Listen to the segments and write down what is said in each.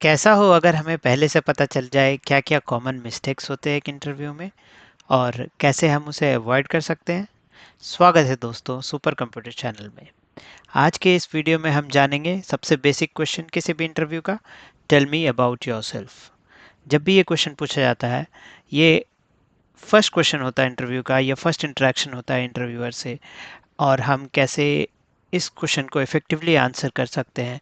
कैसा हो अगर हमें पहले से पता चल जाए क्या क्या कॉमन मिस्टेक्स होते हैं एक इंटरव्यू में और कैसे हम उसे अवॉइड कर सकते हैं। स्वागत है दोस्तों सुपर कंप्यूटर चैनल में। आज के इस वीडियो में हम जानेंगे सबसे बेसिक क्वेश्चन किसी भी इंटरव्यू का। Tell me about yourself. जब भी ये क्वेश्चन पूछा जाता है, ये फर्स्ट क्वेश्चन होता है इंटरव्यू का या फर्स्ट इंटरेक्शन होता है इंटरव्यूअर से, और हम कैसे इस क्वेश्चन को इफ़ेक्टिवली आंसर कर सकते हैं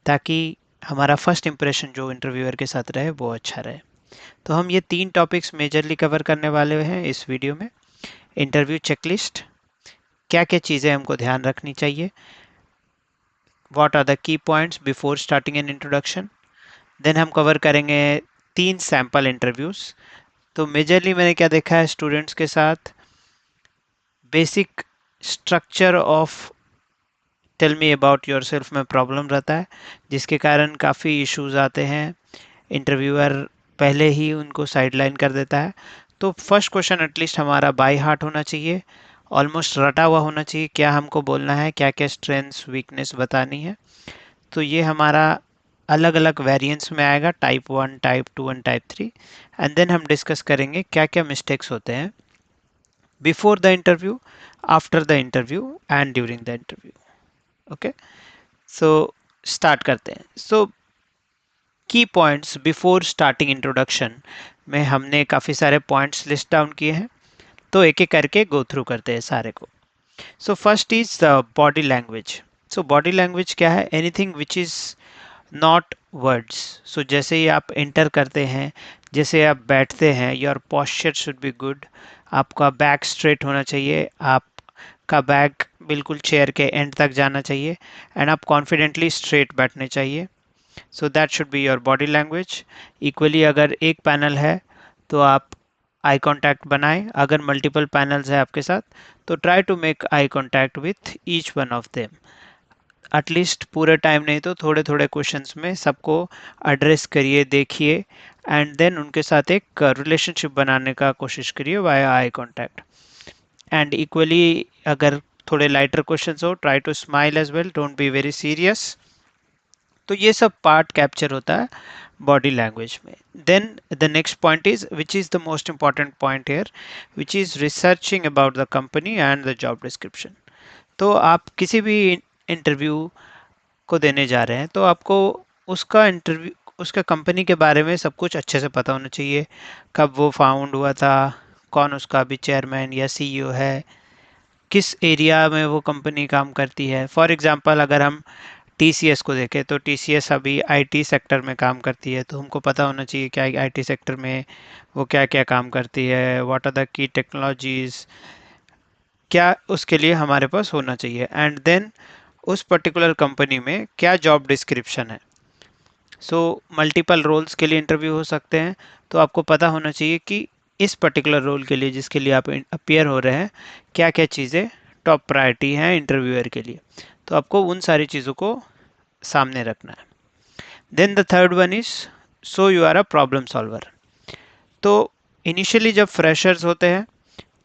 ताकि हमारा फर्स्ट इंप्रेशन जो इंटरव्यूअर के साथ रहे वो अच्छा रहे। तो हम ये 3 टॉपिक्स मेजरली कवर करने वाले हैं इस वीडियो में। इंटरव्यू चेकलिस्ट, क्या-क्या चीज़ें हमको ध्यान रखनी चाहिए, what are the key points before starting an introduction. Then हम कवर करेंगे 3 सैंपल इंटरव्यूज़। तो मेजरली मैंने क्या देखा है स्टूडेंट्स के साथ, basic structure of tell me about yourself में प्रॉब्लम रहता है, जिसके कारण काफ़ी इश्यूज आते हैं। इंटरव्यूअर पहले ही उनको साइडलाइन कर देता है। तो फर्स्ट क्वेश्चन एटलीस्ट हमारा बाय हार्ट होना चाहिए, ऑलमोस्ट रटा हुआ होना चाहिए, क्या हमको बोलना है, क्या क्या स्ट्रेंथ्स वीकनेस बतानी है। तो ये हमारा अलग अलग वेरिएंट्स में आएगा, type 1, type 2 and type 3। And then हम डिस्कस करेंगे क्या क्या मिस्टेक्स होते हैं before the interview, after the interview and during the interview. Okay, so start करते हैं। सो की पॉइंट्स बिफोर स्टार्टिंग इंट्रोडक्शन में हमने काफ़ी सारे पॉइंट्स लिस्ट डाउन किए हैं, तो एक एक करके गो थ्रू करते हैं सारे को। So first is body language. So body language क्या है? Anything which is not words. So जैसे ही आप एंटर करते हैं, जैसे आप बैठते हैं, your posture should be good. आपका बैक स्ट्रेट होना चाहिए, आपका बैक बिल्कुल चेयर के एंड तक जाना चाहिए, एंड आप कॉन्फिडेंटली स्ट्रेट बैठने चाहिए। So that should be your body language. Equally अगर एक पैनल है तो आप आई कांटेक्ट बनाएं, अगर मल्टीपल पैनल्स है आपके साथ तो try to make eye contact with each one of them. At least पूरे टाइम नहीं तो थोड़े थोड़े क्वेश्चंस में सबको एड्रेस करिए, देखिए, एंड देन उनके साथ एक रिलेशनशिप बनाने का कोशिश करिए via eye contact. And equally अगर थोड़े लाइटर क्वेश्चंस हो, try to smile as well, don't be very serious. तो ये सब पार्ट कैप्चर होता है बॉडी लैंग्वेज में। Then the next point is which is the most important point here, which is researching about the company and the job description. तो आप किसी भी इंटरव्यू को देने जा रहे हैं तो आपको उसका इंटरव्यू, उसका कंपनी के बारे में सब कुछ अच्छे से पता होना चाहिए। कब वो फाउंड हुआ था, कौन उसका अभी चेयरमैन या सीईओ है, किस एरिया में वो कंपनी काम करती है। फॉर एग्जांपल अगर हम टीसीएस को देखें तो टीसीएस अभी आईटी सेक्टर में काम करती है, तो हमको पता होना चाहिए क्या आईटी सेक्टर में वो क्या क्या काम करती है, what are the key technologies, क्या उसके लिए हमारे पास होना चाहिए। एंड देन उस पर्टिकुलर कंपनी में क्या जॉब डिस्क्रिप्शन है। सो मल्टीपल रोल्स के लिए इंटरव्यू हो सकते हैं, तो आपको पता होना चाहिए कि इस पर्टिकुलर रोल के लिए जिसके लिए आप अपियर हो रहे हैं, क्या क्या चीज़ें टॉप प्रायोरिटी हैं इंटरव्यूअर के लिए। तो आपको उन सारी चीज़ों को सामने रखना है। Then the third one is so you are a problem solver. तो इनिशियली जब फ्रेशर्स होते हैं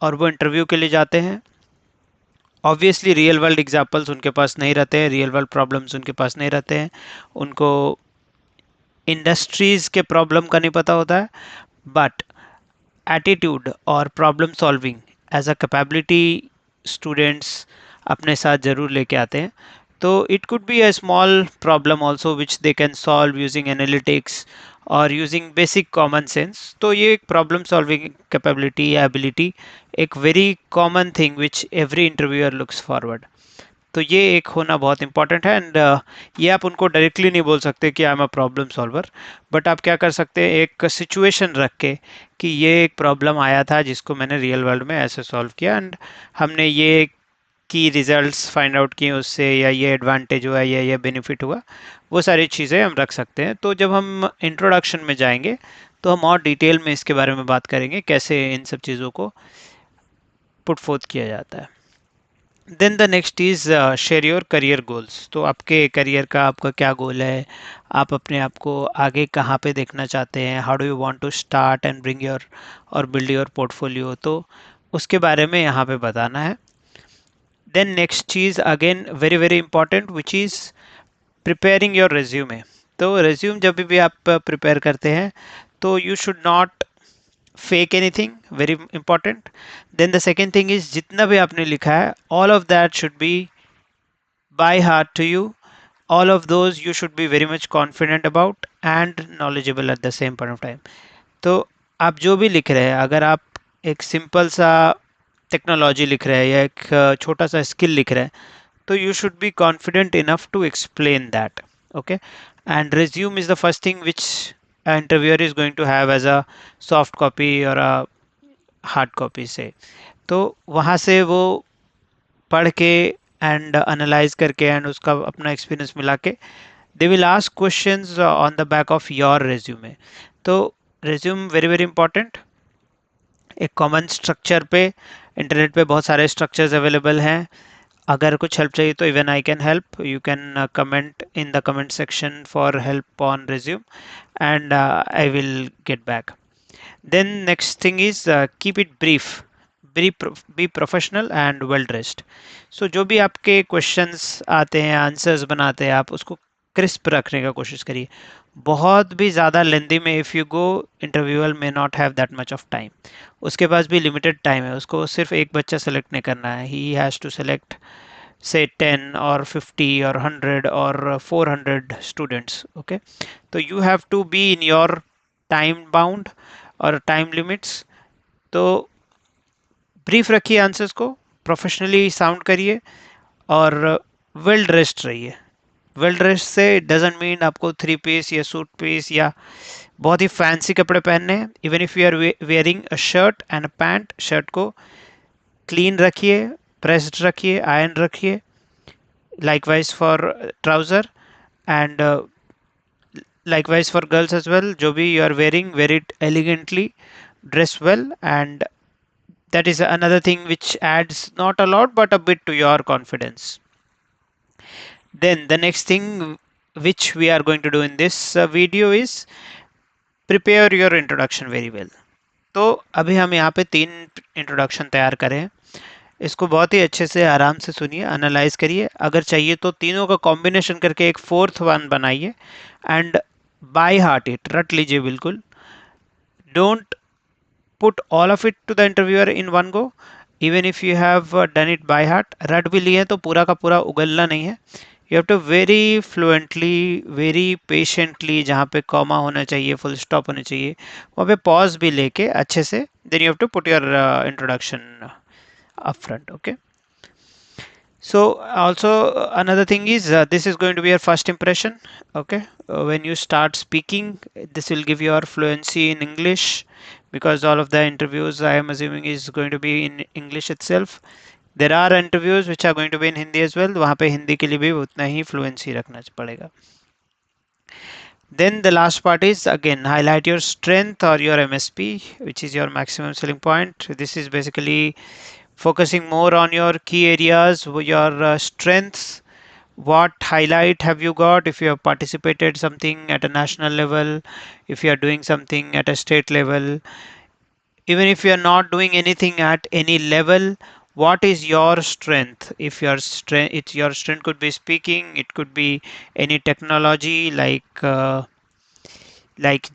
और वो इंटरव्यू के लिए जाते हैं, ऑब्वियसली रियल वर्ल्ड एग्जाम्पल्स उनके पास नहीं रहते हैं, रियल वर्ल्ड प्रॉब्लम्स उनके पास नहीं रहते हैं, उनको इंडस्ट्रीज के प्रॉब्लम का नहीं पता होता है। बट एटीट्यूड और problem solving as a capability students अपने साथ ज़रूर लेके आते हैं। तो it could be a small problem also which they can solve using analytics और यूजिंग बेसिक कॉमन सेंस। तो ये एक प्रॉब्लम सॉल्विंग कैपेबिलिटी या एबिलिटी, एक very common thing which every interviewer looks forward. तो ये एक होना बहुत इंपॉर्टेंट है। एंड ये आप उनको डायरेक्टली नहीं बोल सकते कि I am a problem solver, but आप क्या कर सकते हैं एक सिचुएशन रख के कि ये एक प्रॉब्लम आया था जिसको मैंने रियल वर्ल्ड में ऐसे सॉल्व किया, एंड हमने ये की रिजल्ट्स फाइंड आउट किए उससे, या ये एडवांटेज हुआ या ये बेनिफिट हुआ। वो सारी चीज़ें हम रख सकते हैं। तो जब हम इंट्रोडक्शन में जाएंगे तो हम और डिटेल में इसके बारे में बात करेंगे कैसे इन सब चीज़ों को पुट फोर्थ किया जाता है। Then the next is share your career goals. तो आपके करियर का आपका क्या गोल है, आप अपने आप को आगे कहाँ पे देखना चाहते हैं, how do you want to start and bring your और बिल्ड योर पोर्टफोलियो, तो उसके बारे में यहाँ पे बताना है। देन नेक्स्ट चीज़ again very very important which is preparing your resume. तो रेज्यूम जब भी आप प्रिपेयर करते हैं तो you should not fake anything, very important. Then the second thing is जितना भी आपने लिखा है all of that should be by heart to you, all of those you should be very much confident about and knowledgeable at the same point of time। तो आप जो भी लिख रहे हैं, अगर आप एक सिंपल सा टेक्नोलॉजी लिख रहे हैं या एक छोटा सा स्किल लिख रहे हैं तो you should be confident enough to explain that, okay। and resume is the first thing which an interviewer is going to have as a soft copy or a hard copy say। तो वहाँ से वो पढ़ के and analyse करके and उसका अपना experience मिला के they will ask questions on the back of your resume. तो रेज्यूम वेरी वेरी इंपॉर्टेंट। एक कॉमन स्ट्रक्चर पे इंटरनेट पे बहुत सारे स्ट्रक्चर्स अवेलेबल हैं। अगर कुछ हेल्प चाहिए तो even I can help, you can comment in the comment section for help on resume and I will get back. Then next thing is keep it brief, be professional and well dressed. So जो भी आपके questions आते हैं, answers बनाते हैं, आप उसको crisp रखने का कोशिश करिए। बहुत भी ज़्यादा लेंदी में if you go, interviewer may not have that much of time. उसके पास भी लिमिटेड टाइम है, उसको सिर्फ एक बच्चा सेलेक्ट नहीं करना है। He has to select say 10 or 50 or 100 or 400 students, okay। तो you have to be in your time bound और time limits। तो ब्रीफ रखिए आंसर्स को, प्रोफेशनली साउंड करिए और वेल ड्रेस्ड रहिए। वेल ड्रेस्ड से डजंट मीन आपको थ्री पीस या सूट पीस या बहुत ही फैंसी कपड़े पहनने हैं। Even if you are wearing a shirt and a pant, shirt को क्लीन रखिए, प्रेस्ड रखिए, आयरन रखिए। Likewise for trouser and likewise for girls as well। जो भी you are wearing, wear it elegantly, dress well, and that is another thing which adds not a lot but a bit to your confidence। Then the next thing which we are going to do in this video is prepare your introduction very well। तो अभी हम यहाँ पे 3 introduction तैयार करें हैं। इसको बहुत ही अच्छे से आराम से सुनिए, एनालाइज करिए। अगर चाहिए तो तीनों का कॉम्बिनेशन करके एक फोर्थ वन बनाइए एंड बाय हार्ट इट, रट लीजिए बिल्कुल। Don't put all of it to the interviewer in one go, even if you have done it by heart। रट भी लिए तो पूरा का पूरा उगलना नहीं है। you have to very fluently, very patiently, जहाँ पे कॉमा होना चाहिए, फुल स्टॉप होना चाहिए, वहाँ पे पॉज भी लेके अच्छे से then you have to put your introduction up front, okay। So also another thing is this is going to be your first impression, okay। When you start speaking, this will give your fluency in English because all of the interviews I am assuming is going to be in English itself। there are interviews which are going to be in Hindi as well, वहाँ पे हिंदी के लिए भी उतना ही fluency रखना पड़ेगा। Then the last part is again highlight your strength or your MSP, which is your maximum selling point। this is basically focusing more on your key areas, your strengths। what highlight have you got if you have participated something at a national level, if you are doing something at a state level, even if you are not doing anything at any level, what is your strength? If your strength, it's your strength could be speaking, it could be any technology like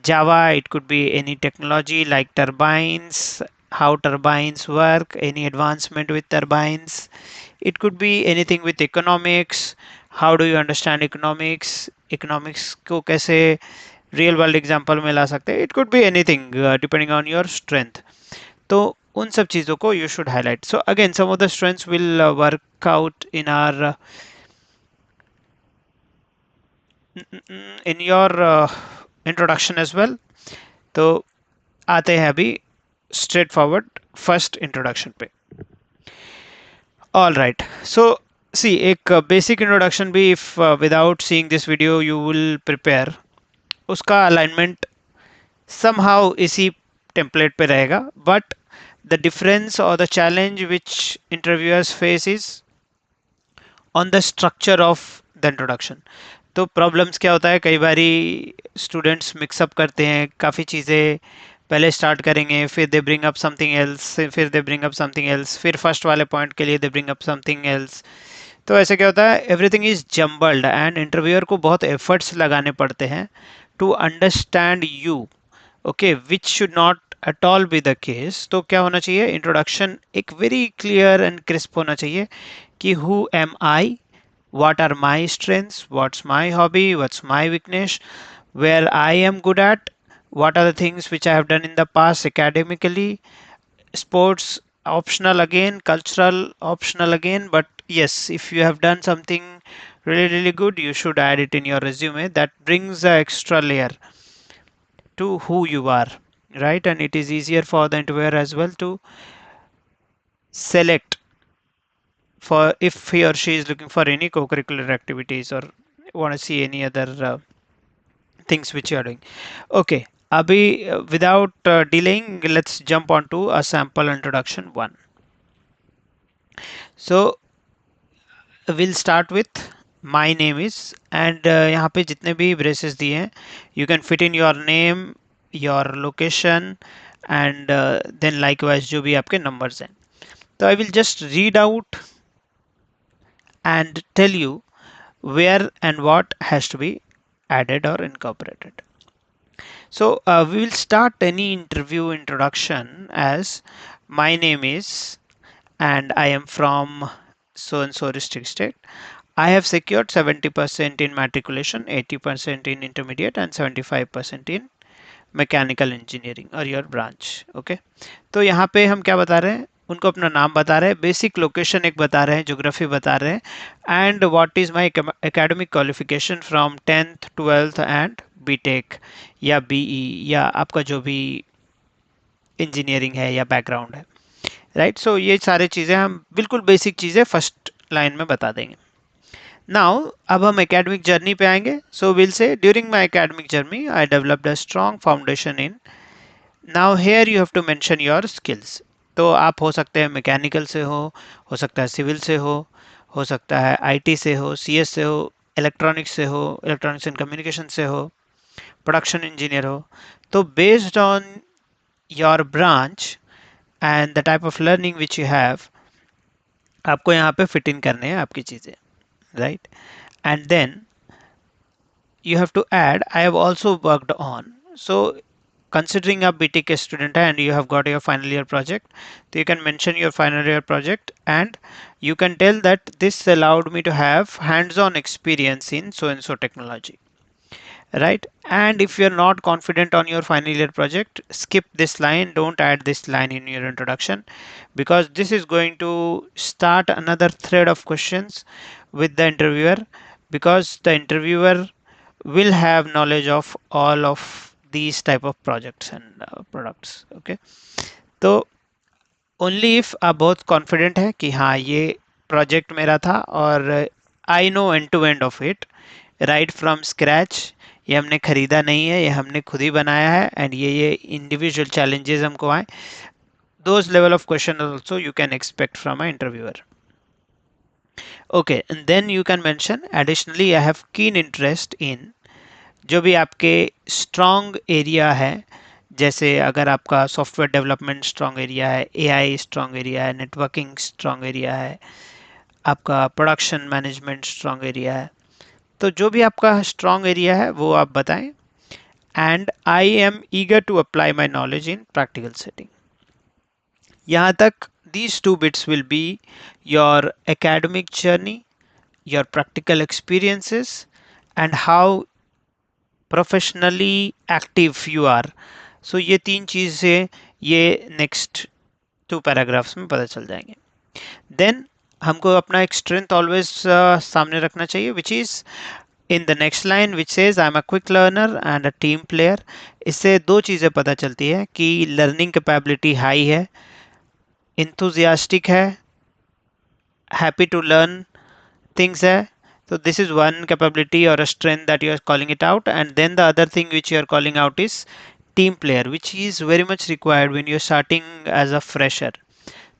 Java, it could be any technology like turbines, how turbines work, any advancement with turbines, it could be anything with economics, how do you understand economics, economics को कैसे real world example में ला सकते हैं, it could be anything depending on your strength. तो उन सब चीज़ों को you should highlight. So again some of the strengths will work out in your introduction as well. तो आते हैं अभी स्ट्रेट फॉरवर्ड फर्स्ट इंट्रोडक्शन पे। ऑल राइट, सो सी एक बेसिक इंट्रोडक्शन भी if without seeing this video you will prepare, उसका alignment somehow इसी template पे रहेगा, बट द डिफरेंस और the challenge which interviewers face is on the structure of the introduction. तो problems क्या होता है, कई बारी स्टूडेंट्स मिक्सअप करते हैं, काफ़ी चीज़ें पहले स्टार्ट करेंगे, फिर they bring up something else, फिर they bring up something else, फिर फर्स्ट वाले पॉइंट के लिए they bring up something else. तो ऐसे क्या होता है, everything is jumbled and interviewer को बहुत एफर्ट्स लगाने पड़ते हैं to understand you, okay, which should not at all be the case. तो क्या होना चाहिए, इंट्रोडक्शन एक वेरी क्लियर एंड क्रिस्प होना चाहिए कि who am I, what are my strengths, what's my hobby, what's my weakness, where I am good at, what are the things which I have done in the past academically, sports optional again, cultural optional again, but yes, if you have done something really good, you should add it in your resume. That brings the extra layer to who you are, right? And it is easier for the interviewer as well to select for if he or she is looking for any co-curricular activities or want to see any other things which you are doing. Okay, abhi without delaying, let's jump on to a sample introduction one. So we'll start with my name is, and यहाँ पे जितने भी braces दिए हैं, you can fit in your name, your location, and then likewise जो भी आपके numbers हैं. So I will just read out and tell you where and what has to be added or incorporated. So we will start any interview introduction as my name is and I am from so and so district state. I have secured 70% in matriculation, 80% in intermediate and 75% in mechanical engineering और your branch, okay. तो यहाँ पे हम क्या बता रहे हैं, उनको अपना नाम बता रहे हैं, बेसिक लोकेशन एक बता रहे हैं, ज्योग्राफी बता रहे हैं, and what is my academic qualification from 10th 12th and BTech या बीई या आपका जो भी इंजीनियरिंग है या बैकग्राउंड है, राइट। सो ये सारी चीज़ें हम बिल्कुल बेसिक चीज़ें फर्स्ट लाइन में बता देंगे। नाउ अब हम एकेडमिक जर्नी पे आएंगे। So will say during my academic journey I developed a strong foundation in, now here you have to mention your skills. तो आप हो सकते हैं मैकेनिकल से हो सकता है सिविल से हो सकता है आईटी से हो, सीएस से हो, इलेक्ट्रॉनिक्स से हो, इलेक्ट्रॉनिक्स एंड कम्युनिकेशन से हो, प्रोडक्शन इंजीनियर हो। तो based on your branch and the type of learning which you have, आपको यहाँ पे फिट इन करने हैं आपकी चीज़ें, right. And then you have to add I have also worked on. So considering a BTech student and you have got your final year project, so you can mention your final year project and you can tell that this allowed me to have hands-on experience in so and so technology, right. And if you're not confident on your final year project, skip this line, don't add this line in your introduction, because this is going to start another thread of questions with the interviewer, because the interviewer will have knowledge of all of these type of projects and products, okay। तो only if आप बहुत confident है कि हाँ ये project मेरा था और I know end to end of it right from scratch, ये हमने खरीदा नहीं है, ये हमने खुद ही बनाया है, एंड ये इंडिविजुअल चैलेंजेस हमको आए, those level of question also you can expect from an interviewer, okay। And then you can mention additionally I have keen interest in, जो भी आपके स्ट्रॉन्ग एरिया है, जैसे अगर आपका सॉफ्टवेयर डेवलपमेंट स्ट्रॉन्ग एरिया है, एआई स्ट्रॉन्ग एरिया है, networking strong area है, आपका प्रोडक्शन मैनेजमेंट स्ट्रॉन्ग एरिया है, तो जो भी आपका स्ट्रॉन्ग एरिया है वो आप बताएं। And I am eager to apply my knowledge in practical setting. यहाँ तक these two bits will be your academic journey, your practical experiences, and how professionally active you are. So ये तीन चीज़ें ये नेक्स्ट 2 पैराग्राफ्स में पता चल जाएंगे। देन हमको अपना एक स्ट्रेंथ ऑलवेज सामने रखना चाहिए, which is in the next line which says I am a quick learner and a team player. इससे दो चीज़ें पता चलती है कि लर्निंग कैपेबिलिटी हाई है, इंथुजियास्टिक है, हैप्पी टू लर्न things है। So this is one capability or a strength that you are calling it out, and then the other thing which you are calling out is team player, which is very much required when you are starting as a fresher।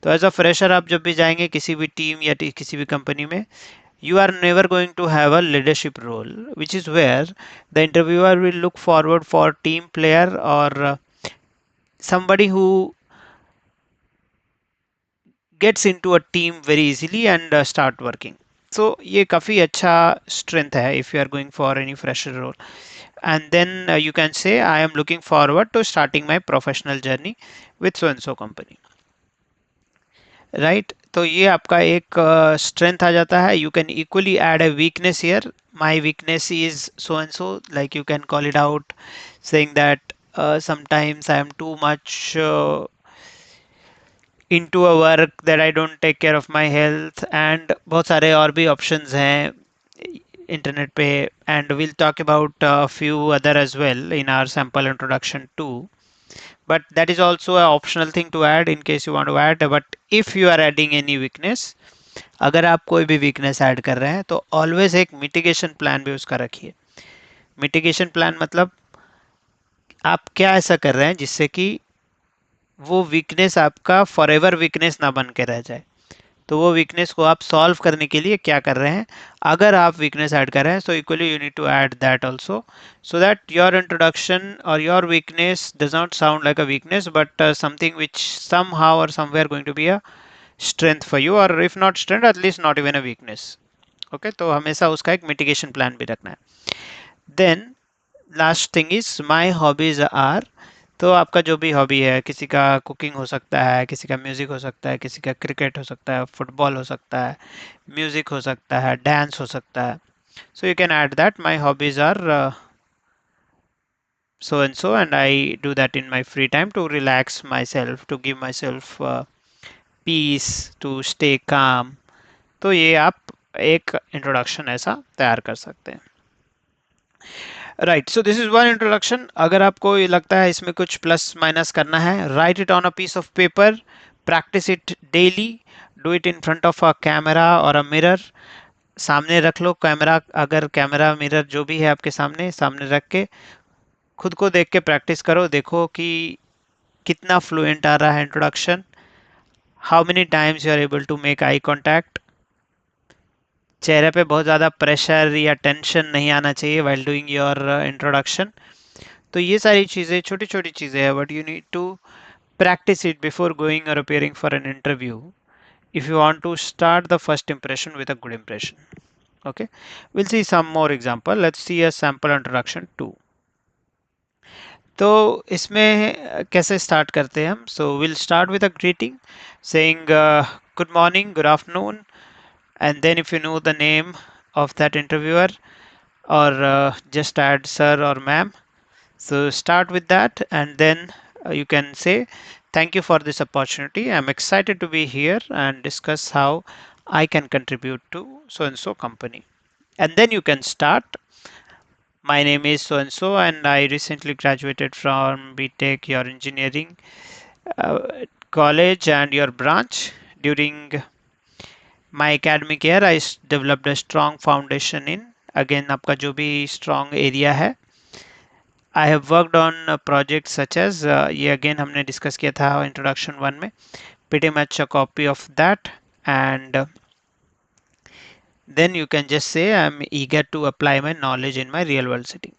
तो as a fresher आप जब भी जाएंगे किसी भी team या किसी भी कंपनी में, you are never going to have a leadership role, which is where the interviewer will look forward for team player or somebody who gets into a team very easily and start working, So ये काफ़ी अच्छा strength है if you are going for any fresher role. And then you can say I am looking forward to starting my professional journey with so and so company. Right, तो ये आपका एक strength आ जाता है. You can equally add a weakness here. My weakness is so and so, like you can call it out saying that sometimes I am too much into a work that I don't take care of my health. And बहुत सारे और भी options हैं internet पे, and we'll talk about a few other as well in our sample introduction too. But that is also an optional thing to add in case you want to add. But if you are adding any weakness, अगर आप कोई भी weakness add कर रहे हैं तो always एक mitigation plan भी उसका रखिए. मिटिगेशन प्लान मतलब आप क्या ऐसा कर रहे हैं जिससे कि वो वीकनेस आपका फॉर एवर वीकनेस ना बन के रह जाए. तो वो वीकनेस को आप सॉल्व करने के लिए क्या कर रहे हैं. अगर आप वीकनेस ऐड कर रहे हैं, so equally you need to add that also, so that your introduction और your weakness does not sound like a weakness, but something which somehow or somewhere going to be a strength for you, और if not strength at least not even a weakness. Okay, तो हमेशा उसका एक mitigation plan भी रखना है. Then last thing is my hobbies are. तो आपका जो भी हॉबी है, किसी का कुकिंग हो सकता है, किसी का म्यूजिक हो सकता है, किसी का क्रिकेट हो सकता है, फुटबॉल हो सकता है, म्यूजिक हो सकता है, डांस हो सकता है. So you can add that my hobbies are so and so, and I do that in my free time to relax myself, to give myself peace, to stay calm. तो ये आप एक इंट्रोडक्शन ऐसा तैयार कर सकते हैं. Right, so this is one introduction. अगर आपको ये लगता है इसमें कुछ प्लस माइनस करना है, write it on a piece of paper, practice it daily, do it in front of a camera और अ मिरर. सामने रख लो कैमरा, अगर कैमरा मिरर जो भी है आपके सामने सामने रख के खुद को देख के प्रैक्टिस करो. देखो कि कितना फ्लुएंट आ रहा है introduction, how many times you are able to make eye contact, चेहरे पे बहुत ज़्यादा प्रेशर या टेंशन नहीं आना चाहिए वाइल डूइंग योर इंट्रोडक्शन. तो ये सारी चीज़ें छोटी छोटी चीज़ें हैं, but you need to practice it before going or appearing for an interview if you want to start the first impression with a good impression. Okay, we'll see some more example. Let's see a sample introduction too. तो इसमें कैसे start करते हैं हम. So will start with a greeting saying good morning, good afternoon, and then if you know the name of that interviewer, or just add sir or ma'am. So start with that, and then you can say thank you for this opportunity. I'm excited to be here and discuss how I can contribute to so and so company. And then you can start. My name is so and so, and I recently graduated from BTech, your engineering college, and your branch. During my academic year, I developed a strong foundation in, again आपका जो भी strong area है. I have worked on projects such as ये again हमने discuss किया था introduction 1 में, pretty much a copy of that. And then you can just say I'm eager to apply my knowledge in my real world setting.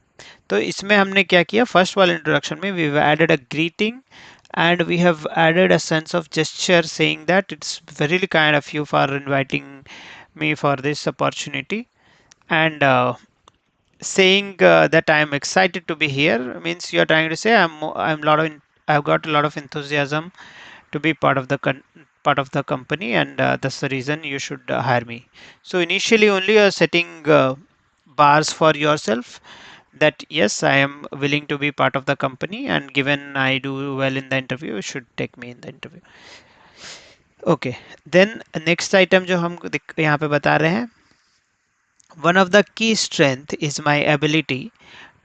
तो इसमें हमने क्या किया, फर्स्ट वाले इंट्रोडक्शन में we've added a greeting, and we have added a sense of gesture saying that it's very kind of you for inviting me for this opportunity. And saying that I'm excited to be here means you're trying to say I'm I've got a lot of enthusiasm to be part of the company, and that's the reason you should hire me. So initially only you're setting bars for yourself that yes, I am willing to be part of the company, and given I do well in the interview, you should take me in the interview. Okay, then next item जो हम यहाँ पे बता रहे हैं, one of the key strength is my ability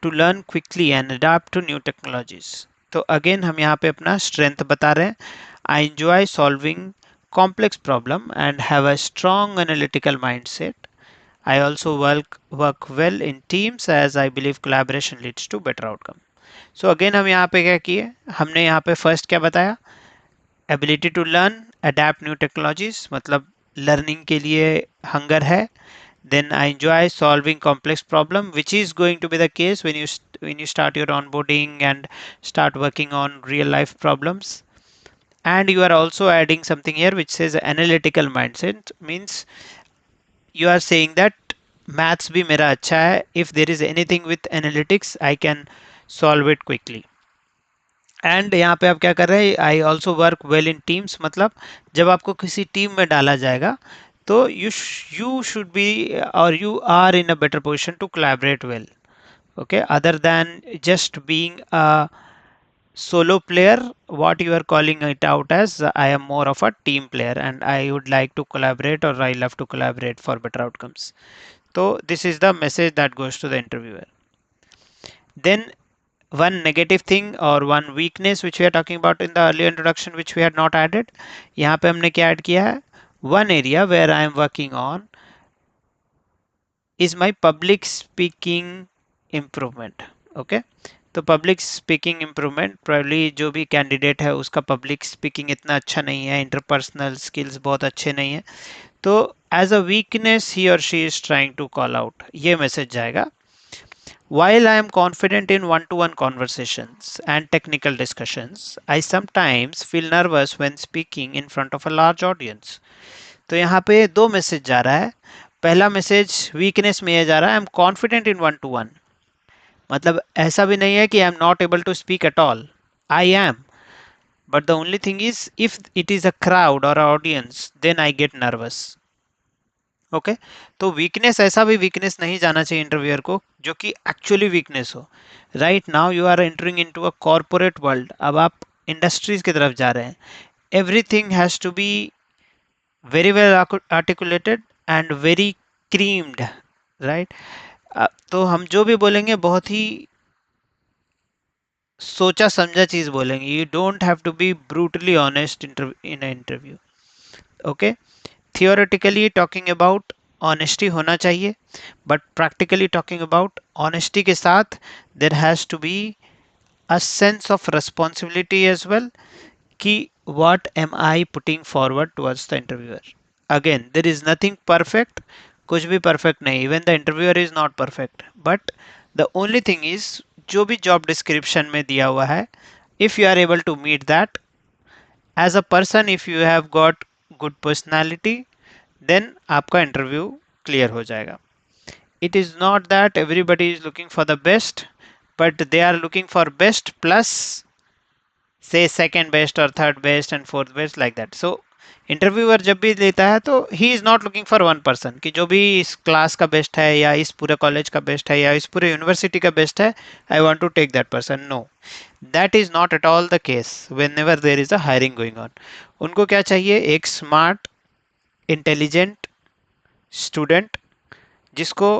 to learn quickly and adapt to new technologies. तो again हम यहाँ पे अपना स्ट्रेंथ बता रहे हैं. I enjoy solving complex problem and have a strong analytical mindset. I also work well in teams as I believe collaboration leads to better outcome. So again हम यहाँ पे क्या किए, हमने यहाँ पे first क्या बताया, ability to learn, adapt new technologies, मतलब learning के लिए hunger है. Then I enjoy solving complex problem, which is going to be the case when you start your onboarding and start working on real life problems. And you are also adding something here which says analytical mindset, means you are saying that maths भी मेरा अच्छा है, if there is anything with analytics I can solve it quickly. And यहाँ पे आप क्या कर रहे हैं, I also work well in teams, मतलब जब आपको किसी टीम में डाला जाएगा तो यू शुड बी और you are in a better position to collaborate well, okay, other than just being a solo player. What you are calling it out as, I am more of a team player and I would like to collaborate, or I love to collaborate for better outcomes. So this is the message that goes to the interviewer. Then one negative thing or one weakness which we are talking about in the earlier introduction, which we had not added, यहाँ पे हमने क्या add किया है, one area where I am working on is my public speaking improvement. Okay, तो public speaking improvement, probably जो भी candidate है उसका पब्लिक स्पीकिंग इतना अच्छा नहीं है, इंटरपर्सनल स्किल्स बहुत अच्छे नहीं है, तो एज अ वीकनेस ही और she is trying to call out, ये मैसेज जाएगा. While I am confident in one-to-one conversations and technical discussions, I sometimes feel nervous when speaking in front of a large audience. तो यहाँ पे दो message जा रहा है. पहला मैसेज वीकनेस में ये जा रहा है, I am confident in one to one, मतलब ऐसा भी नहीं है कि I am not able to speak at all, I am, but the only thing is if it is a crowd or audience then I get nervous. Okay, तो weakness, ऐसा भी weakness नहीं जाना चाहिए इंटरव्यूअर को जो कि एक्चुअली वीकनेस हो. Right now you are entering into a corporate world, अब आप इंडस्ट्रीज की तरफ जा रहे हैं, everything has to be very well articulated and very creamed, right. तो हम जो भी बोलेंगे बहुत ही सोचा समझा चीज बोलेंगे. You don't have to be brutally honest in interview. Okay, theoretically talking about honesty होना चाहिए, but practically talking about honesty के साथ there has to be a sense of responsibility as well, कि what am I putting forward towards the interviewer. Again, there is nothing perfect, कुछ भी perfect नहीं, even the interviewer is not perfect, but the only thing is जो भी job description में दिया हुआ है, if you are able to meet that as a person, if you have got good personality, then आपका interview clear हो जाएगा. It is not that everybody is looking for the best, but they are looking for best plus say second best or third best and fourth best, like that. So interviewer जब भी लेता है तो he is not looking for one person कि जो भी इस class का बेस्ट है या इस पूरे कॉलेज का बेस्ट है या इस पूरे यूनिवर्सिटी का बेस्ट है, I want to take that person. No, that is not at all the case whenever there is a hiring going on. उनको क्या चाहिए, एक स्मार्ट इंटेलिजेंट स्टूडेंट जिसको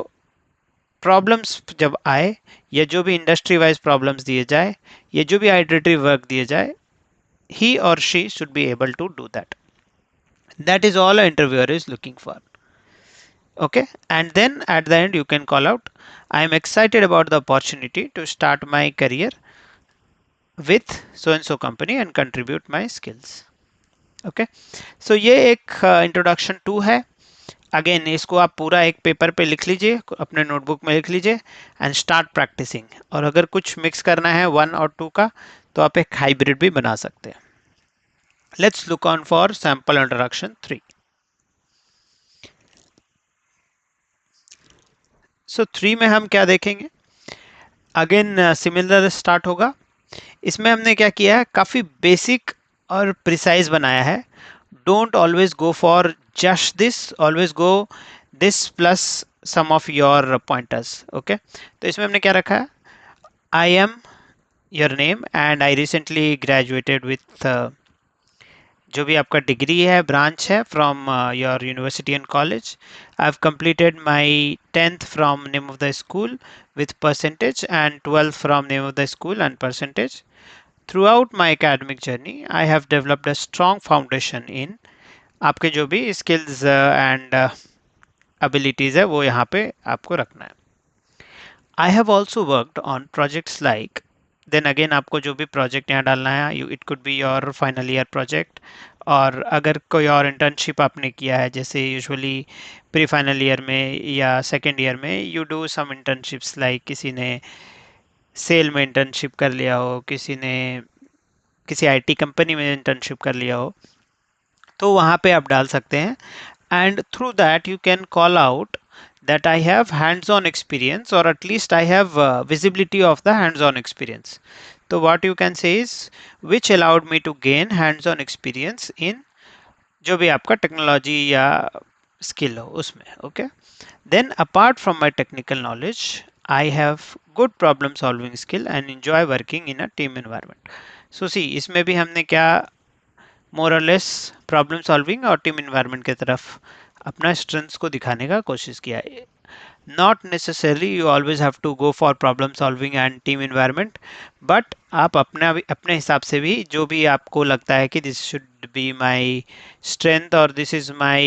प्रॉब्लम्स जब आए या जो भी इंडस्ट्री वाइज प्रॉब्लम्स दिए जाए या जो भी आइडेंटिटी वर्क दिए जाए, he or she should be able to do that. That is all an interviewer is looking for. Okay, and then at the end you can call out, I am excited about the opportunity to start my career with so and so company and contribute my skills. Okay, so ये एक introduction 2 है. Again इसको आप पूरा एक paper पे लिख लीजिए, अपने नोटबुक में लिख लीजिए एंड स्टार्ट प्रैक्टिसिंग. और अगर कुछ मिक्स करना है 1 और 2 का तो आप एक हाइब्रिड भी बना सकते हैं. Let's look on for sample introduction 3. So 3 में हम क्या देखेंगे, अगेन सिमिलर स्टार्ट होगा. इसमें हमने क्या किया है, काफ़ी बेसिक और प्रिसाइज बनाया है. Don't always go for just this, always go this plus some of your pointers. Okay, तो इसमें हमने क्या रखा है, I am your name and I recently graduated with जो भी आपका डिग्री है, ब्रांच है, from your university and college. I have completed my 10th from name of the school with percentage and 12th from name of the school and percentage. Throughout my academic journey, I have developed a strong foundation in आपके जो भी skills and abilities है वो यहाँ पे आपको रखना है. I have also worked on projects like, then again आपको जो भी प्रोजेक्ट यहाँ डालना है, you it could be your final year project, और अगर कोई और इंटर्नशिप आपने किया है, जैसे यूजुअली प्री फाइनल ईयर में या सेकेंड ईयर में you do some internships, like किसी ने सेल में इंटर्नशिप कर लिया हो, किसी ने किसी आईटी कंपनी में इंटर्नशिप कर लिया हो, तो वहाँ पे आप डाल सकते हैं and through that you can call out that I have hands-on experience, or at least I have visibility of the hands-on experience. So what you can say is which allowed me to gain hands-on experience in जो भी आपका technology या skill हो उसमें. Okay, then apart from my technical knowledge I have good problem solving skill and enjoy working in a team environment. So see, इसमें भी हमने क्या more or less problem solving और टीम एनवायरनमेंट की तरफ अपना स्ट्रेंथ्स को दिखाने का कोशिश किया है. Not necessarily you always have to go for problem solving and team environment, but आप अपने हिसाब से भी जो भी आपको लगता है कि this should be my strength or this is my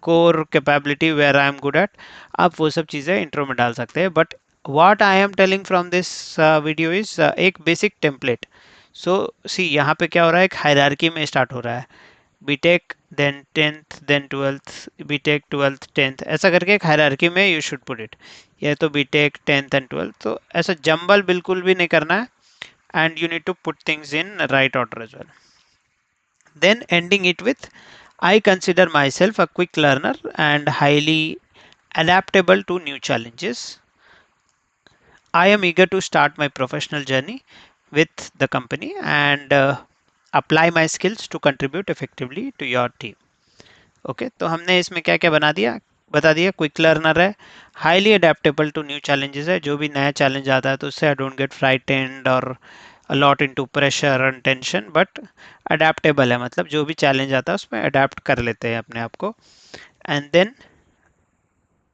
core capability where I am good at, आप वो सब चीज़ें इंट्रो में डाल सकते हैं. But what I am telling from this video is एक basic template. So see, यहाँ पे क्या हो रहा है, एक हायरार्की में स्टार्ट हो रहा है. BTech then 10th then 12th, BTech 12th 10th, ऐसा करके एक हायरार्की में यू शुड पुट इट. या तो बीटेक 10th एंड 12th, तो ऐसा जंबल बिल्कुल भी नहीं करना है. And you need to put things in right order as well. Then ending it with I consider myself a quick learner and highly adaptable to new challenges. I am eager to start my professional journey with the company and apply my skills to contribute effectively to your team. Okay, तो हमने इसमें क्या क्या बता दिया. Quick learner है, highly adaptable to new challenges है, जो भी नया चैलेंज आता है तो उससे आई डोंट गेट फ्राइटेंड और a lot into pressure and tension, but adaptable है, मतलब जो भी चैलेंज आता है उसमें अडेप्ट कर लेते हैं अपने आप को. And then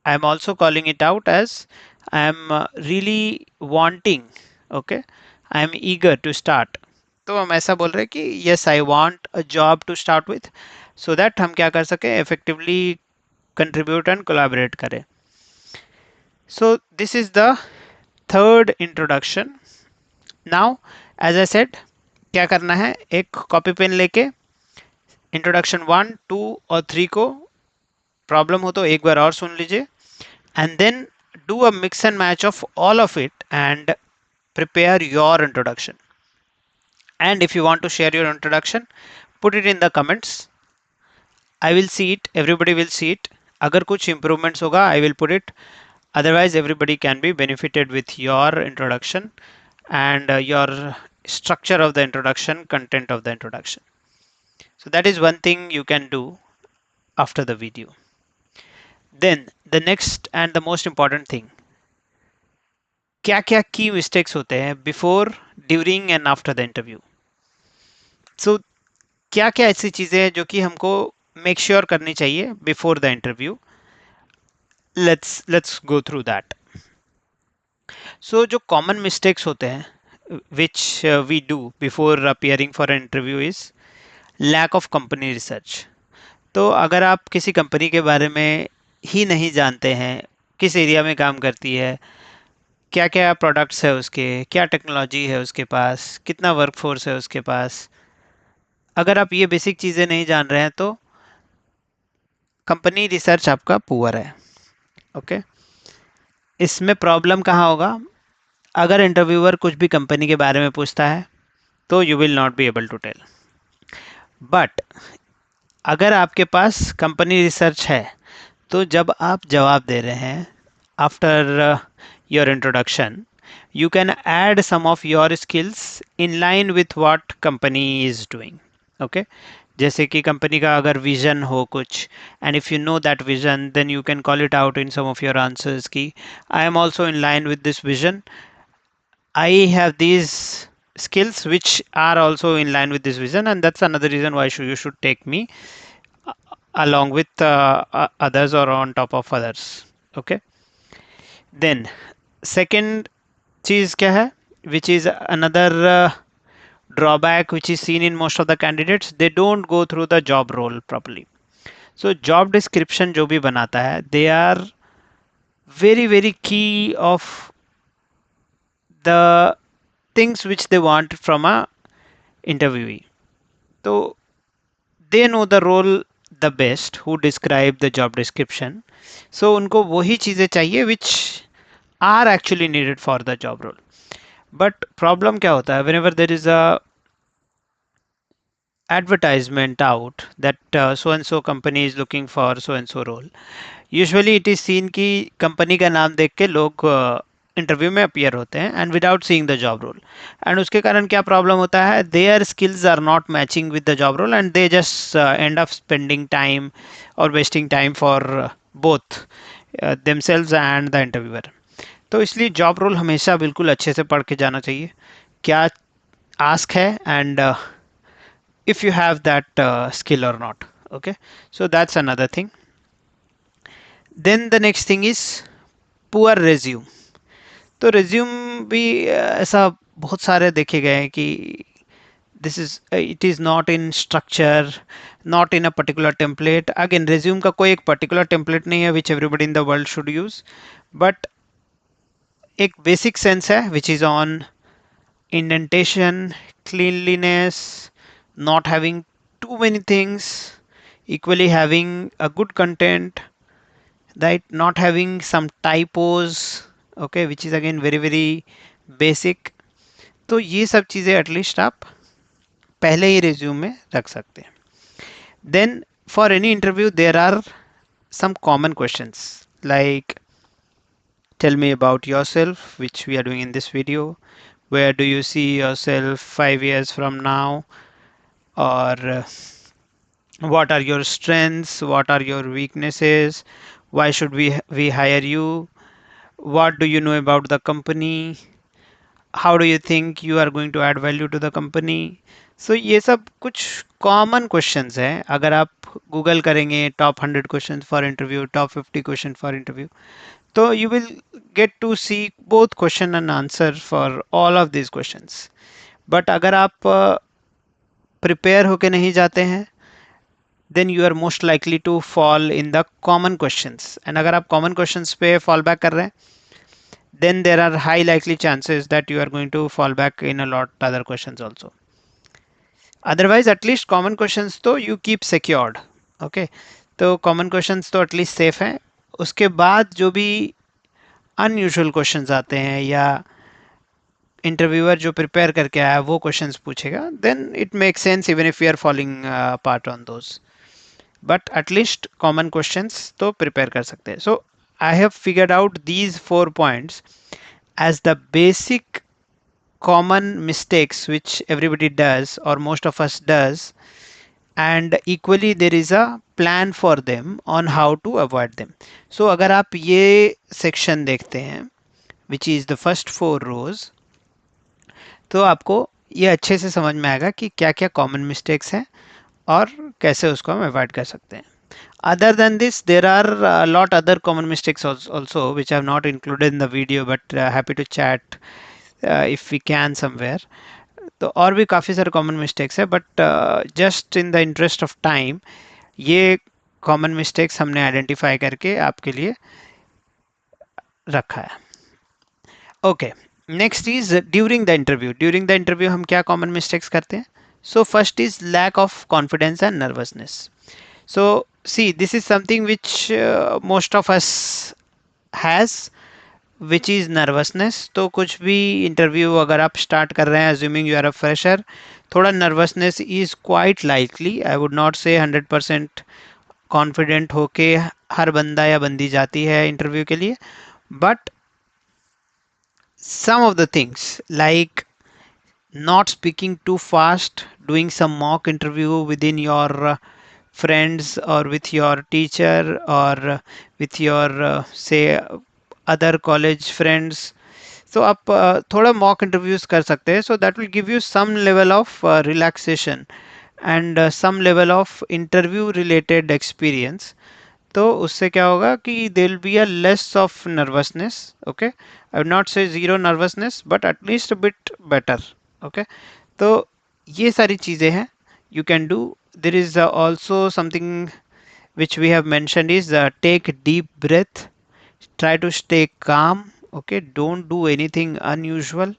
I am also calling it out as I am really wanting. Okay, I am eager to start. तो हम ऐसा बोल रहे हैं कि yes I want a job to start with, so that हम क्या कर सकें, इफेक्टिवली कंट्रीब्यूट एंड कोलैबोरेट करें. So this is the third introduction. Now as I said, क्या करना है, एक कॉपी पेन लेके इंट्रोडक्शन 1, 2 और 3 को प्रॉब्लम हो तो एक बार और सुन लीजिए, and then do a mix and match of all of it and prepare your introduction. And if you want to share your introduction, put it in the comments. I will see it, everybody will see it. अगर कुछ improvements होगा I will put it. Otherwise everybody can be benefited with your introduction and your structure of the introduction, content of the introduction. So that is one thing you can do after the video. Then the next and the most important thing, क्या क्या की mistakes होते हैं before, during and after the interview. So क्या क्या ऐसी चीज़ें हैं जो कि हमको मेक श्योर करनी चाहिए before the interview. Let's go through that. So जो कॉमन मिस्टेक्स होते हैं which we do before appearing for an interview is lack of company research. तो अगर आप किसी कंपनी के बारे में ही नहीं जानते हैं, किस एरिया में काम करती है, क्या क्या प्रोडक्ट्स है उसके, क्या टेक्नोलॉजी है उसके पास, कितना वर्कफोर्स है उसके पास, अगर आप ये बेसिक चीज़ें नहीं जान रहे हैं तो कंपनी रिसर्च आपका पुअर है. ओके, इसमें प्रॉब्लम कहाँ होगा, अगर इंटरव्यूअर कुछ भी कंपनी के बारे में पूछता है तो you will not be able to tell. But अगर आपके पास कंपनी रिसर्च है तो जब आप जवाब दे रहे हैं after your introduction, you can add some of your skills in line with what company is doing. Okay, जैसे कि कंपनी का अगर विजन हो कुछ, and if you know that vision then you can call it out in some of your answers कि I am also in line with this vision, I have these skills which are also in line with this vision, and that's another reason why you should take me along with others or on top of others. Okay, then second चीज़ क्या है, which is another drawback which is seen in most of the candidates, they don't go through the job role properly. So job description जो भी बनाता है, they are very very key of the things which they want from a interviewee. So they know the role the best who describe the job description. So उनको वही चीज़ें चाहिए which are actually needed for the job role. But problem क्या होता है, when ever there is a advertisement out that so and so company is looking for so and so role, usually it is seen कि company का नाम देख के लोग interview में अपीयर होते हैं and without seeing the job role, and उसके कारण क्या प्रॉब्लम होता है, their skills are not matching with the job role and they just end of spending time or wasting time for both themselves and the interviewer. तो इसलिए job role हमेशा बिल्कुल अच्छे से पढ़ के जाना चाहिए, क्या आस्क है and if you have that skill or not. Okay, so that's another thing. Then the next thing is poor resume. तो resume भी ऐसा बहुत सारे देखे गए हैं कि this is it is not in structure, not in a particular template. Again, resume का कोई एक particular template नहीं है which everybody in the world should use, but एक basic sense है which is on indentation, cleanliness, not having too many things, equally having a good content, right, not having some typos, okay, which is again very very basic. तो ये सब चीज़ें at least आप पहले ही resume में रख सकते हैं. Then for any interview there are some common questions like tell me about yourself, which we are doing in this video. Where do you see yourself 5 years from now? Or what are your strengths? What are your weaknesses? Why should we hire you? What do you know about the company? How do you think you are going to add value to the company? So ये सब कुछ common questions हैं. अगर आप Google करेंगे top 100 questions for interview, top 50 question for interview, तो you will get to see both question and answer for all of these questions. But अगर आप prepare होके नहीं जाते हैं, then you are most likely to fall in the common questions. And अगर आप common questions पे fall back कर रहे हैं, then there are high likely chances that you are going to fall back in a lot other questions also. Otherwise, at least common questions तो you keep secured. Okay, तो common questions तो at least safe हैं. उसके बाद जो भी unusual questions आते हैं या इंटरव्यूअर जो प्रिपेयर करके आया वो क्वेश्चंस पूछेगा, then it make sense even if you are following part on those. But at least common questions तो प्रिपेयर कर सकते हैं. So I have figured out these 4 पॉइंट्स as the basic common mistakes which everybody does or most of us does, and equally there is a plan for them on how to avoid them. So अगर आप ये section देखते हैं which is the first 4 rows, तो आपको ये अच्छे से समझ में आएगा कि क्या क्या कॉमन मिस्टेक्स हैं और कैसे उसको हम अवॉइड कर सकते हैं. Other than this, there are a lot other common mistakes also which I have not included in the video, but happy to chat if we can somewhere. तो और भी काफ़ी सारे कॉमन मिस्टेक्स है, but just in the interest of time ये common mistakes हमने identify करके आपके लिए रखा है. Okay, next is during the interview. During the interview हम क्या कॉमन मिस्टेक्स करते हैं? So first is lack of confidence and nervousness. So see, this is something which most of us has, which is nervousness. तो कुछ भी interview अगर आप start कर रहे हैं, assuming you are a fresher, थोड़ा nervousness is quite likely. I would not say 100% confident होके हर बंदा या बंदी जाती है इंटरव्यू के लिए, but some of the things like not speaking too fast, doing some mock interview within your friends or with your teacher or with your say other college friends. So आप थोड़ा mock interviews कर सकते हैं, so that will give you some level of relaxation and some level of interview related experience. तो उससे क्या होगा कि there will be a less of nervousness. Okay, I would not say zero nervousness, but at least a bit better. Okay, तो ये सारी चीज़ें हैं you can do. There is also something which we have mentioned is take deep breath, try to stay calm. Okay, don't do anything unusual,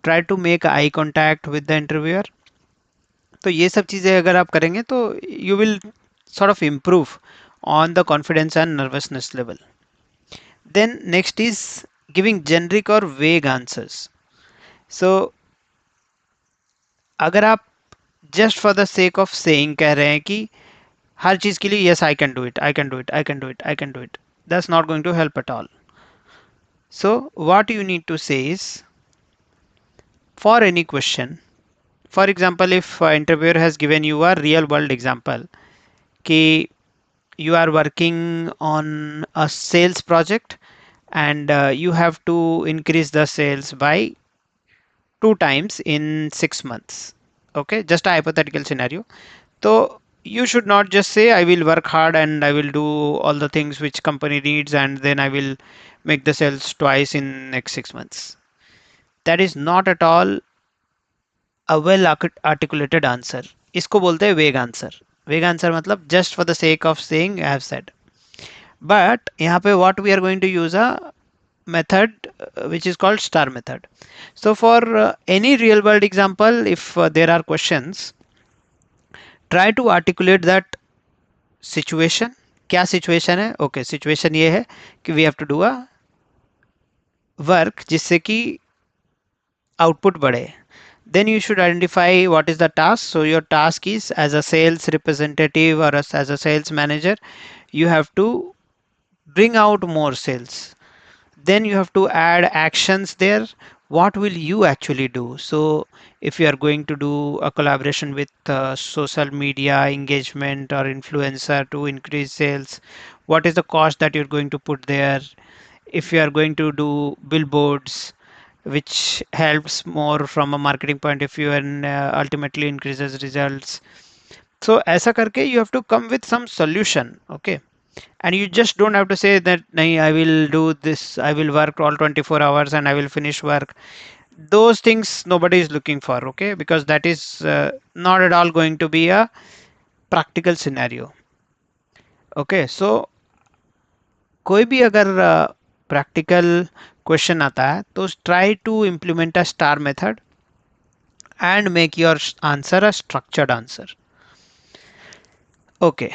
try to make eye contact with the interviewer. तो ये सब चीज़ें अगर आप करेंगे तो you will sort of improve on the confidence and nervousness level. Then next is giving generic or vague answers. So अगर आप just for the sake of saying कह रहे हैं कि हर चीज के लिए yes I can do it, I can do it, I can do it, I can do it, that's not going to help at all. So what you need to say is, for any question, for example, if interviewer has given you a real world example कि you are working on a sales project and you have to increase the sales by 2 times in 6 months. Okay, just a hypothetical scenario. So you should not just say I will work hard and I will do all the things which company needs and then I will make the sales twice in next 6 months. That is not at all a well articulated answer. इसको बोलते हैं वेग answer. वेग answer मतलब just for the sake of saying I have said. But यहाँ पे what we are going to use a method which is called star method. So for any real world example, if there are questions, try to articulate that situation. क्या situation है? Okay, situation ये है कि we have to do a work जिससे कि output बढ़े. Then you should identify what is the task. So your task is, as a sales representative or as a sales manager, you have to bring out more sales. Then you have to add actions there. What will you actually do? So if you are going to do a collaboration with social media engagement or influencer to increase sales, what is the cost that you're going to put there? If you are going to do billboards, which helps more from a marketing point of view and ultimately increases results. So ऐसा करके you have to come with some solution. Okay, and you just don't have to say that nahi, I will do this, I will work all 24 hours and I will finish work. Those things nobody is looking for. Okay, because that is not at all going to be a practical scenario. Okay, so कोई भी अगर practical question आता है तो try to implement a STAR method and make your answer a structured answer. Okay,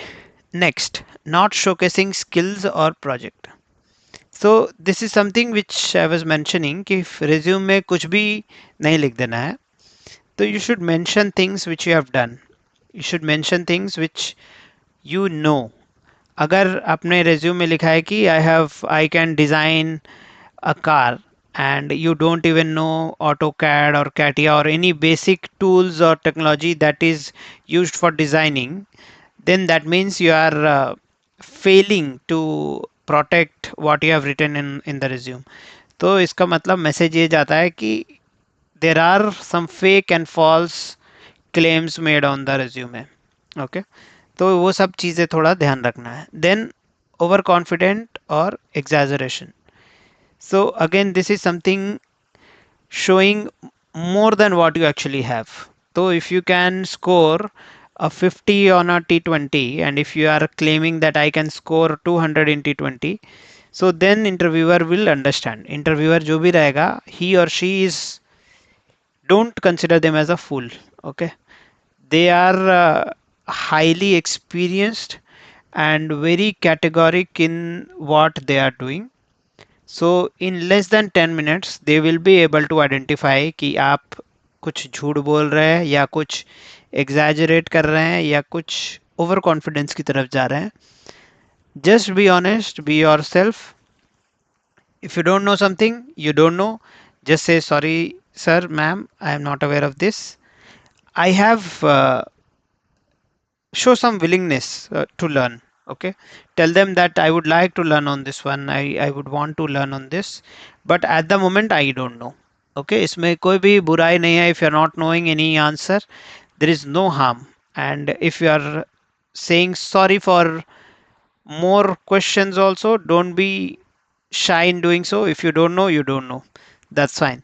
next, not showcasing skills or project. So this is something which I was mentioning कि resume में कुछ भी नहीं लिख देना है. तो you should mention things which you have done. You should mention things which you know. अगर आपने resume में लिखा है कि I can design a car and you don't even know AutoCAD or CATIA or any basic tools or technology that is used for designing, then that means you are failing to protect what you have written in the resume. तो इसका मतलब message ये जाता है कि there are some fake and false claims made on the resume. Okay, तो वो सब चीज़ें थोड़ा ध्यान रखना है. Then over confident or exaggeration. So again, this is something showing more than what you actually have. So if you can score a 50 on a T20 and if you are claiming that I can score 200 in T20, so then interviewer will understand. Interviewer जो भी रहेगा, he or she is, don't consider them as a fool. Okay, they are highly experienced and very categoric in what they are doing. So in less than 10 minutes they will be able to identify कि आप कुछ झूठ बोल रहे हैं या कुछ exaggerate कर रहे हैं या कुछ over confidence की तरफ जा रहे हैं. Just be honest, be yourself. If you don't know something, you don't know, just say sorry sir, ma'am, I am not aware of this. I have show some willingness to learn. Okay, tell them that I would like to learn on this one, I would want to learn on this, but at the moment I don't know. Okay, इसमें कोई भी बुराई नहीं है. If you are not knowing any answer, there is no harm. And if you are saying sorry for more questions also, don't be shy in doing so. If you don't know, you don't know, that's fine.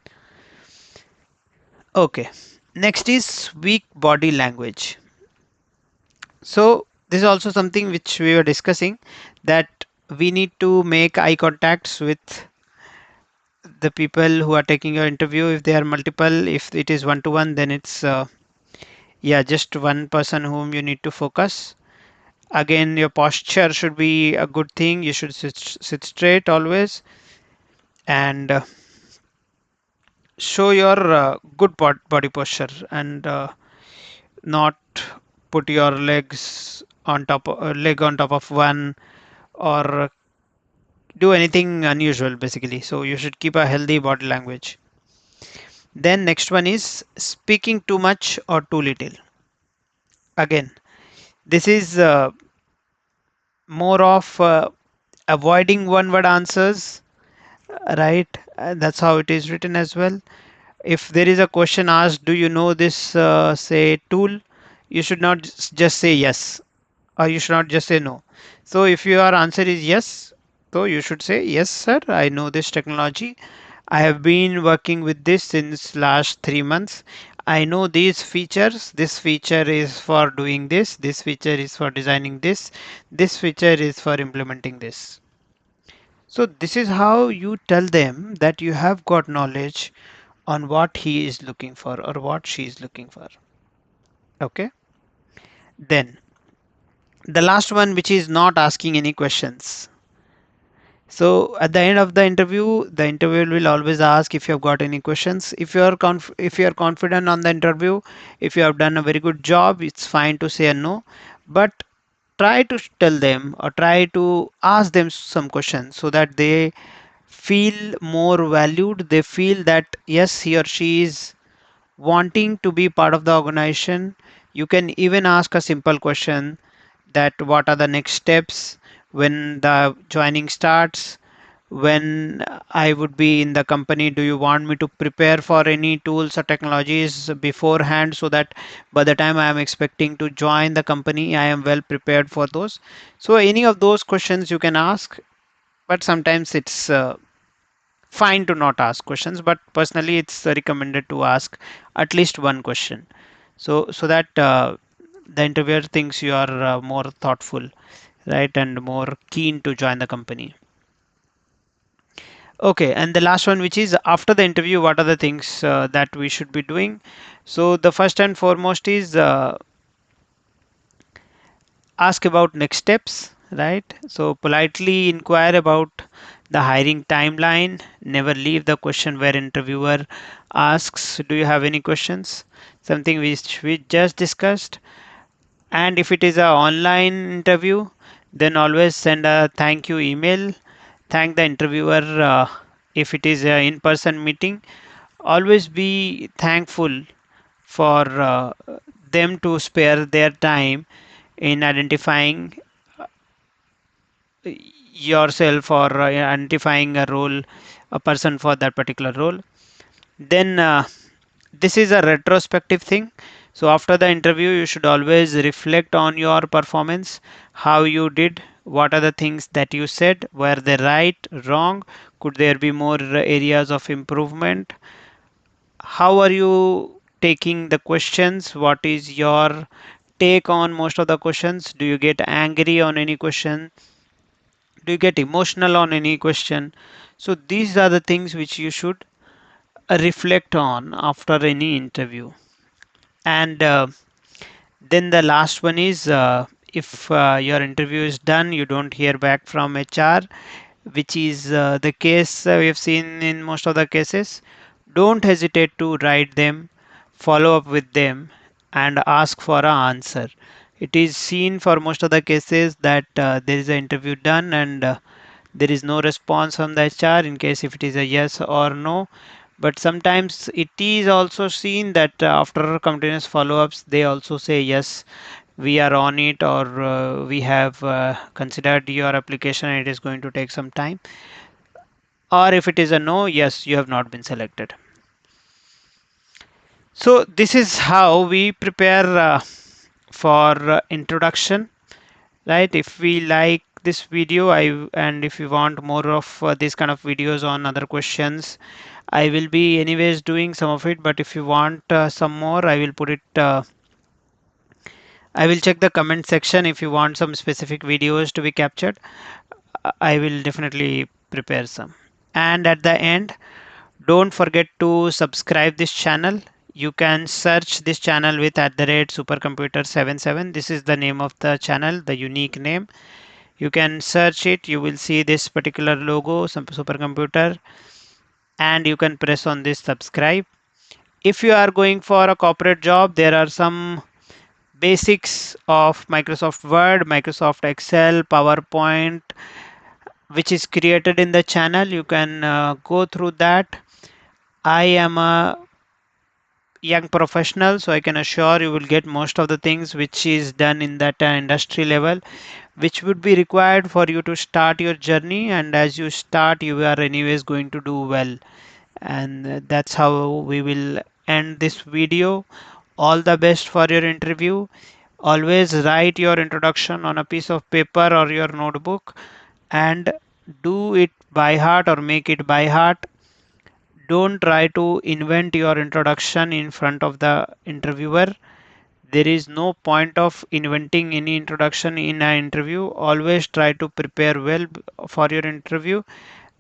Okay, next is weak body language. So this is also something which we were discussing, that we need to make eye contacts with the people who are taking your interview. If they are multiple, if it is one to one, then it's yeah, just one person whom you need to focus. Again, your posture should be a good thing. You should sit straight always and show your good body posture and not put your legs on top leg on top of one, or do anything unusual basically. So you should keep a healthy body language. Then next one is speaking too much or too little. Again, this is more of avoiding one word answers, right? That's how it is written as well. If there is a question asked, do you know this say tool, you should not just say yes, or you should not just say no. So if your answer is yes, so you should say yes sir, I know this technology, I have been working with this since last 3 months, I know these features, this feature is for doing this feature is for designing this feature is for implementing this. So this is how you tell them that you have got knowledge on what he is looking for or what she is looking for. Okay. Then the last one, which is not asking any questions. So at the end of the interviewer will always ask if you have got any questions. If you are confident on the interview, if you have done a very good job, it's fine to say a no. But try to tell them or try to ask them some questions so that they feel more valued. They feel that yes, he or she is wanting to be part of the organization. You can even ask a simple question that what are the next steps when the joining starts, when I would be in the company, do you want me to prepare for any tools or technologies beforehand so that by the time I am expecting to join the company, I am well prepared for those. So any of those questions you can ask, but sometimes it's fine to not ask questions, but personally it's recommended to ask at least one question, so that the interviewer thinks you are more thoughtful, right, and more keen to join the company. Okay, and the last one, which is after the interview, what are the things that we should be doing? So the first and foremost is ask about next steps, right? So politely inquire about the hiring timeline. Never leave the question where interviewer asks, do you have any questions? Something which we just discussed. And if it is a online interview, then always send a thank you email. Thank the interviewer. If it is an in-person meeting, always be thankful for them to spare their time in identifying yourself or identifying a role, a person for that particular role. Then this is a retrospective thing. So after the interview, you should always reflect on your performance, how you did, what are the things that you said, were they right, wrong, could there be more areas of improvement, how are you taking the questions, what is your take on most of the questions, do you get angry on any question, do you get emotional on any question. So these are the things which you should reflect on after any interview. And then the last one is if your interview is done, you don't hear back from HR, which is the case we have seen in most of the cases. Don't hesitate to write them, follow up with them, and ask for an answer. It is seen for most of the cases that there is an interview done and there is no response from the HR in case if it is a yes or no. But sometimes it is also seen that after continuous follow-ups, they also say yes, we are on it, or we have considered your application and it is going to take some time. Or if it is a no, yes, you have not been selected. So this is how we prepare for introduction, right? If we like this video, and if you want more of these kind of videos on other questions, I will be anyways doing some of it. But if you want some more, I will put it. I will check the comment section. If you want some specific videos to be captured, I will definitely prepare some. And at the end, don't forget to subscribe this channel. You can search this channel with @supercomputer77. This is the name of the channel, the unique name. You can search it. You will see this particular logo, some supercomputer, and you can press on this subscribe. If you are going for a corporate job, there are some basics of Microsoft Word, Microsoft Excel, PowerPoint, which is created in the channel. You can go through that. I am a young professional, so I can assure you will get most of the things which is done in that industry level, which would be required for you to start your journey. And as you start, you are anyways going to do well. And that's how we will end this video. All the best for your interview. Always write your introduction on a piece of paper or your notebook and do it by heart or make it by heart. Don't try to invent your introduction in front of the interviewer. There is no point of inventing any introduction in an interview. Always try to prepare well for your interview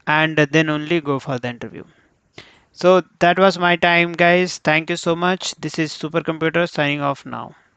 and then only go for the interview. So that was my time, guys. Thank you so much. This is Supercomputer signing off now.